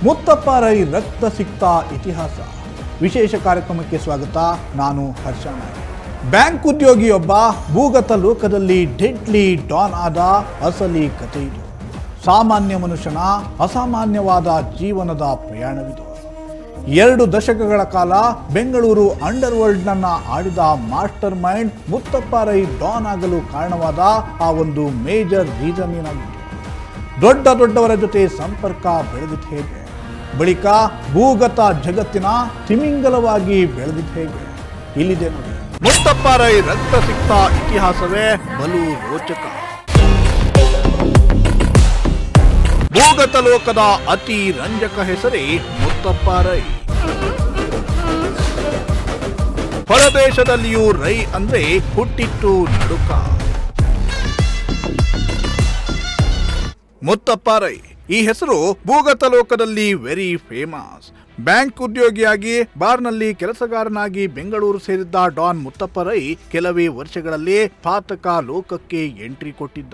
ಮುತ್ತಪ್ಪ ರೈ ರಕ್ತ ಸಿಕ್ತ ಇತಿಹಾಸ ವಿಶೇಷ ಕಾರ್ಯಕ್ರಮಕ್ಕೆ ಸ್ವಾಗತ. ನಾನು ಹರ್ಷ ನಾಯ್ಕ. ಬ್ಯಾಂಕ್ ಉದ್ಯೋಗಿಯೊಬ್ಬ ಭೂಗತ ಲೋಕದಲ್ಲಿ ಡೆಡ್ಲಿ ಡಾನ್ ಆದ ಅಸಲಿ ಕಥೆ ಇದು. ಸಾಮಾನ್ಯ ಮನುಷ್ಯನ ಅಸಾಮಾನ್ಯವಾದ ಜೀವನದ ಪ್ರಯಾಣವಿದು. 2 ದಶಕಗಳ ಕಾಲ ಬೆಂಗಳೂರು ಅಂಡರ್ ವರ್ಲ್ಡ್ನನ್ನು ಆಡಿದ mastermind Muthappa Rai don ಆಗಲು ಕಾರಣವಾದ ಆ ಒಂದು ಮೇಜರ್ ರೀಸನ್ ಏನಾಗಿತ್ತು? ದೊಡ್ಡವರ ಜೊತೆ ಸಂಪರ್ಕ ಬೆಳೆದಿದ್ದು ಹೇಗೆ? ಬಳಿಕ ಭೂಗತ ಜಗತ್ತಿನ ತಿಮಿಂಗಲವಾಗಿ ಬೆಳೆದಿದ್ದು ಹೇಗೆ? ಇಲ್ಲಿದೆ ನೋಡಿ, ಮುತ್ತಪ್ಪ ರೈ ರಕ್ತ ಸಿಕ್ತ ಇತಿಹಾಸವೇ ಬಲು ರೋಚಕ. ಭೂಗತ ಲೋಕದ ಅತಿ ರಂಜಕ ಹೆಸರೇ ಮುತ್ತಪ್ಪ ರೈ. ಹೊರದೇಶದಲ್ಲಿಯೂ ರೈ ಅಂದ್ರೆ ಹುಟ್ಟಿಟ್ಟು ನಡುಕ. ಮುತ್ತಪ್ಪ ರೈ ಈ ಹೆಸರು ಭೂಗತ ಲೋಕದಲ್ಲಿ ವೆರಿ ಫೇಮಸ್. ಬ್ಯಾಂಕ್ ಉದ್ಯೋಗಿಯಾಗಿ ಬಾರ್ನಲ್ಲಿ ಕೆಲಸಗಾರನಾಗಿ ಬೆಂಗಳೂರು ಸೇರಿದ್ದ ಡಾನ್ ಮುತ್ತಪ್ಪ ರೈ ಕೆಲವೇ ವರ್ಷಗಳಲ್ಲಿ ಪಾತಕ ಲೋಕಕ್ಕೆ ಎಂಟ್ರಿ ಕೊಟ್ಟಿದ್ದ.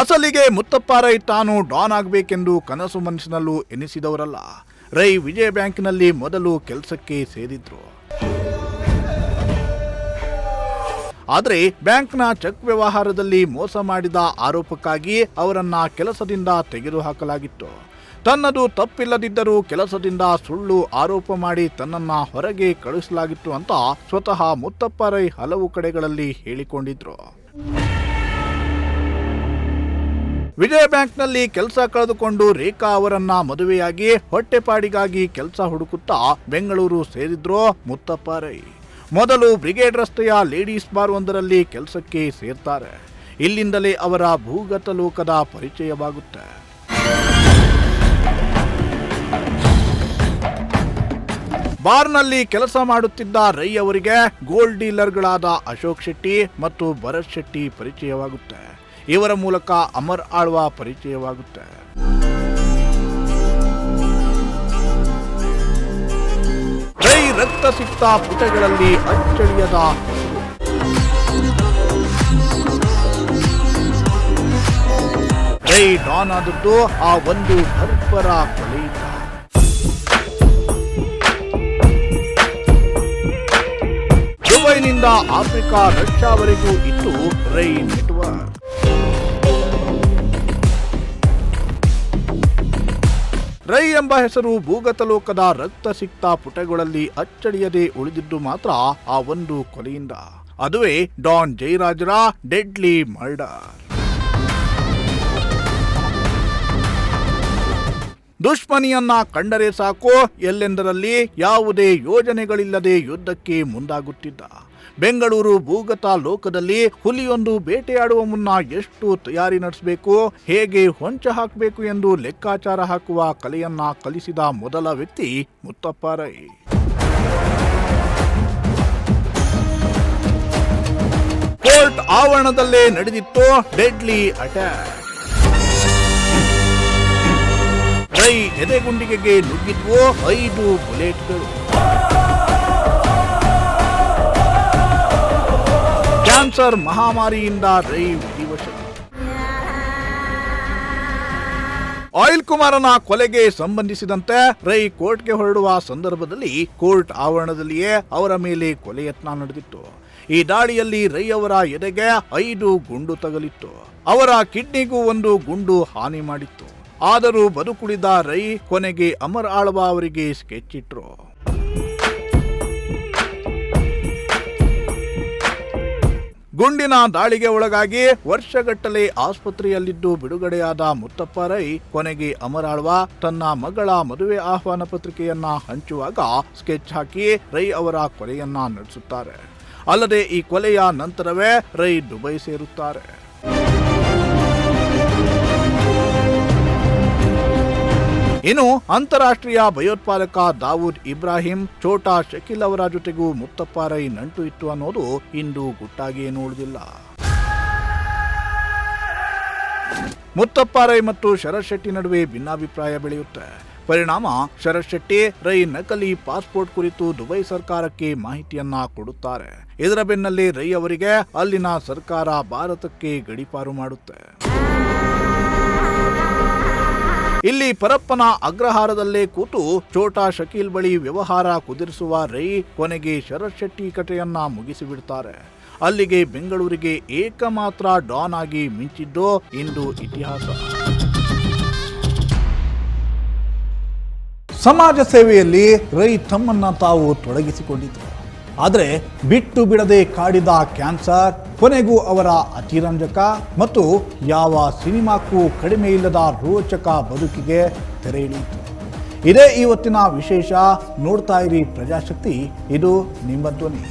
ಅಸಲಿಗೆ ಮುತ್ತಪ್ಪ ರೈ ತಾನು ಡಾನ್ ಆಗಬೇಕೆಂದು ಕನಸು ಮನಸ್ಸಿನಲ್ಲೂ ಎನಿಸಿದವರಲ್ಲ. ರೈ ವಿಜಯ ಬ್ಯಾಂಕ್ನಲ್ಲಿ ಮೊದಲು ಕೆಲಸಕ್ಕೆ ಸೇರಿದ್ರು. ಆದರೆ ಬ್ಯಾಂಕ್ನ ಚೆಕ್ ವ್ಯವಹಾರದಲ್ಲಿ ಮೋಸ ಮಾಡಿದ ಆರೋಪಕ್ಕಾಗಿ ಅವರನ್ನ ಕೆಲಸದಿಂದ ತೆಗೆದುಹಾಕಲಾಗಿತ್ತು. ತನ್ನದು ತಪ್ಪಿಲ್ಲದಿದ್ದರೂ ಕೆಲಸದಿಂದ ಸುಳ್ಳು ಆರೋಪ ಮಾಡಿ ತನ್ನನ್ನ ಹೊರಗೆ ಕಳುಹಿಸಲಾಗಿತ್ತು ಅಂತ ಸ್ವತಃ ಮುತ್ತಪ್ಪ ರೈ ಹಲವು ಕಡೆಗಳಲ್ಲಿ ಹೇಳಿಕೊಂಡಿದ್ರು. ವಿಜಯ ಬ್ಯಾಂಕ್ನಲ್ಲಿ ಕೆಲಸ ಕಳೆದುಕೊಂಡು ರೇಖಾ ಅವರನ್ನ ಮದುವೆಯಾಗಿ ಹೊಟ್ಟೆಪಾಡಿಗಾಗಿ ಕೆಲಸ ಹುಡುಕುತ್ತಾ ಬೆಂಗಳೂರು ಸೇರಿದ್ರು ಮುತ್ತಪ್ಪ ರೈ. ಮೊದಲು ಬ್ರಿಗೇಡ್ ರಸ್ತೆಯ ಲೇಡೀಸ್ ಬಾರ್ ಒಂದರಲ್ಲಿ ಕೆಲಸಕ್ಕೆ ಸೇರ್ತಾರೆ. ಇಲ್ಲಿಂದಲೇ ಅವರ ಭೂಗತ ಲೋಕದ ಪರಿಚಯವಾಗುತ್ತೆ. ಬಾರ್ನಲ್ಲಿ ಕೆಲಸ ಮಾಡುತ್ತಿದ್ದ ರೈ ಅವರಿಗೆ ಗೋಲ್ಡ್ ಡೀಲರ್ಗಳಾದ ಅಶೋಕ್ ಶೆಟ್ಟಿ ಮತ್ತು ಭರತ್ ಶೆಟ್ಟಿ ಪರಿಚಯವಾಗುತ್ತೆ. ಇವರ ಮೂಲಕ ಅಮರ್ ಆಳ್ವ ಪರಿಚಯವಾಗುತ್ತೆ. ರೈ ರಕ್ತ ಸಿಕ್ತ ಪುಟಗಳಲ್ಲಿ ಅಚ್ಚಳಿಯದ ರೈ ಡಾನ್ ಆದದ್ದು ಆ ಒಂದು ಭರ್ಪರ ಕೊಲೆಯಿಂದ. ದುಬೈನಿಂದ ಆಫ್ರಿಕಾ ರಷ್ಯಾವರೆಗೂ ಇತ್ತು ರೈ ನೆಟ್ವರ್ಕ್. ರೈ ಎಂಬ ಹೆಸರು ಭೂಗತ ಲೋಕದ ರಕ್ತ ಸಿಕ್ತ ಪುಟಗಳಲ್ಲಿ ಅಚ್ಚಳಿಯದೆ ಉಳಿದಿದ್ದು ಮಾತ್ರ ಆ ಒಂದು ಕೊಲೆಯಿಂದ. ಅದುವೇ ಡಾನ್ ಜಯರಾಜರ ಡೆಡ್ಲಿ ಮರ್ಡರ್. ದುಶ್ಮನಿಯನ್ನ ಕಂಡರೆ ಸಾಕು ಎಲ್ಲೆಂದರಲ್ಲಿ ಯಾವುದೇ ಯೋಜನೆಗಳಿಲ್ಲದೆ ಯುದ್ಧಕ್ಕೆ ಮುಂದಾಗುತ್ತಿದ್ದ. ಬೆಂಗಳೂರು ಭೂಗತ ಲೋಕದಲ್ಲಿ ಹುಲಿಯೊಂದು ಬೇಟೆಯಾಡುವ ಮುನ್ನ ಎಷ್ಟು ತಯಾರಿ ನಡೆಸಬೇಕು, ಹೇಗೆ ಹೊಂಚ ಹಾಕಬೇಕು ಎಂದು ಲೆಕ್ಕಾಚಾರ ಹಾಕುವ ಕಲೆಯನ್ನ ಕಲಿಸಿದ ಮೊದಲ ವ್ಯಕ್ತಿ ಮುತ್ತಪ್ಪ ರೈ. ಕೋರ್ಟ್ ಆವರಣದಲ್ಲೇ ನಡೆದಿತ್ತು ಡೆಡ್ಲಿ ಅಟ್ಯಾಕ್. ರೈ ಎದೆಗುಂಡಿಗೆಗೆ ನುಗ್ಗಿದ್ವು 5 ಬುಲೆಟ್ಗಳು. ಕ್ಯಾನ್ಸರ್ ಮಹಾಮಾರಿಯಿಂದ ರೈ ವಿಧಿವಶ. ಆಯಿಲ್ ಕುಮಾರನ ಕೊಲೆಗೆ ಸಂಬಂಧಿಸಿದಂತೆ ರೈ ಕೋರ್ಟ್ಗೆ ಹೊರಡುವ ಸಂದರ್ಭದಲ್ಲಿ ಕೋರ್ಟ್ ಆವರಣದಲ್ಲಿಯೇ ಅವರ ಮೇಲೆ ಕೊಲೆ ಯತ್ನ ನಡೆದಿತ್ತು. ಈ ದಾಳಿಯಲ್ಲಿ ರೈ ಅವರ ಎದೆಗೆ 5 ಗುಂಡು ತಗಲಿತ್ತು. ಅವರ ಕಿಡ್ನಿಗೂ 1 ಗುಂಡು ಹಾನಿ ಮಾಡಿತ್ತು. ಆದರೂ ಬದುಕುಳಿದ ರೈ ಕೊನೆಗೆ ಅಮರ್ ಆಳ್ವ ಅವರಿಗೆ ಸ್ಕೆಚ್ ಇಟ್ರು. ಗುಂಡಿನ ದಾಳಿಗೆ ಒಳಗಾಗಿ ವರ್ಷಗಟ್ಟಲೆ ಆಸ್ಪತ್ರೆಯಲ್ಲಿದ್ದು ಬಿಡುಗಡೆಯಾದ ಮುತ್ತಪ್ಪ ರೈ ಕೊನೆಗೆ ಅಮರ್ ಆಳ್ವ ತನ್ನ ಮಗಳ ಮದುವೆ ಆಹ್ವಾನ ಪತ್ರಿಕೆಯನ್ನ ಹಂಚುವಾಗ ಸ್ಕೆಚ್ ಹಾಕಿ ರೈ ಅವರ ಕೊಲೆಯನ್ನ ನಡೆಸುತ್ತಾರೆ. ಅಲ್ಲದೆ ಈ ಕೊಲೆಯ ನಂತರವೇ ರೈ ದುಬೈ ಸೇರುತ್ತಾರೆ. ಇನ್ನು ಅಂತಾರಾಷ್ಟ್ರೀಯ ಭಯೋತ್ಪಾದಕ ದಾವೂದ್ ಇಬ್ರಾಹಿಂ, ಛೋಟಾ ಶಕೀಲ್ ಅವರ ಜೊತೆಗೂ ಮುತ್ತಪ್ಪ ರೈ ನಂಟು ಇತ್ತು ಅನ್ನೋದು ಇಂದು ಗುಟ್ಟಾಗಿ ಏನೂ ಉಳಿದಿಲ್ಲ. ಮುತ್ತಪ್ಪ ರೈ ಮತ್ತು ಶರತ್ ಶೆಟ್ಟಿ ನಡುವೆ ಭಿನ್ನಾಭಿಪ್ರಾಯ ಬೆಳೆಯುತ್ತೆ. ಪರಿಣಾಮ ಶರತ್ ಶೆಟ್ಟಿ ರೈ ನಕಲಿ ಪಾಸ್ಪೋರ್ಟ್ ಕುರಿತು ದುಬೈ ಸರ್ಕಾರಕ್ಕೆ ಮಾಹಿತಿಯನ್ನ ಕೊಡುತ್ತಾರೆ. ಇದರ ಬೆನ್ನಲ್ಲೇ ರೈ ಅವರಿಗೆ ಅಲ್ಲಿನ ಸರ್ಕಾರ ಭಾರತಕ್ಕೆ ಗಡೀಪಾರು ಮಾಡುತ್ತೆ. ಇಲ್ಲಿ ಪರಪ್ಪನ ಅಗ್ರಹಾರದಲ್ಲೇ ಕೂತು ಛೋಟಾ ಶಕೀಲ್ ಬಳಿ ವ್ಯವಹಾರ ಕುದುರಿಸುವ ರೈ ಕೊನೆಗೆ ಶರತ್ ಶೆಟ್ಟಿ ಕಥೆಯನ್ನ ಮುಗಿಸಿಬಿಡ್ತಾರೆ. ಅಲ್ಲಿಗೆ ಬೆಂಗಳೂರಿಗೆ ಏಕಮಾತ್ರ ಡಾನ್ ಆಗಿ ಮಿಂಚಿದ್ದು ಇಂದು ಇತಿಹಾಸ. ಸಮಾಜ ಸೇವೆಯಲ್ಲಿ ರೈ ತಮ್ಮನ್ನ ತಾವು ತೊಡಗಿಸಿಕೊಂಡಿದ್ರು. ಆದರೆ ಬಿಟ್ಟು ಬಿಡದೆ ಕಾಡಿದ ಕ್ಯಾನ್ಸರ್ ಕೊನೆಗೂ ಅವರ ಅತಿರಂಜಕ ಮತ್ತು ಯಾವ ಸಿನಿಮಾಕ್ಕೂ ಕಡಿಮೆ ಇಲ್ಲದ ರೋಚಕ ಬದುಕಿಗೆ ತೆರೆ ಹಿಡಿಯಿತು. ಇದೇ ಇವತ್ತಿನ ವಿಶೇಷ. ನೋಡ್ತಾ ಇರಿ ಪ್ರಜಾಶಕ್ತಿ, ಇದು ನಿಮ್ಮ ಧ್ವನಿ.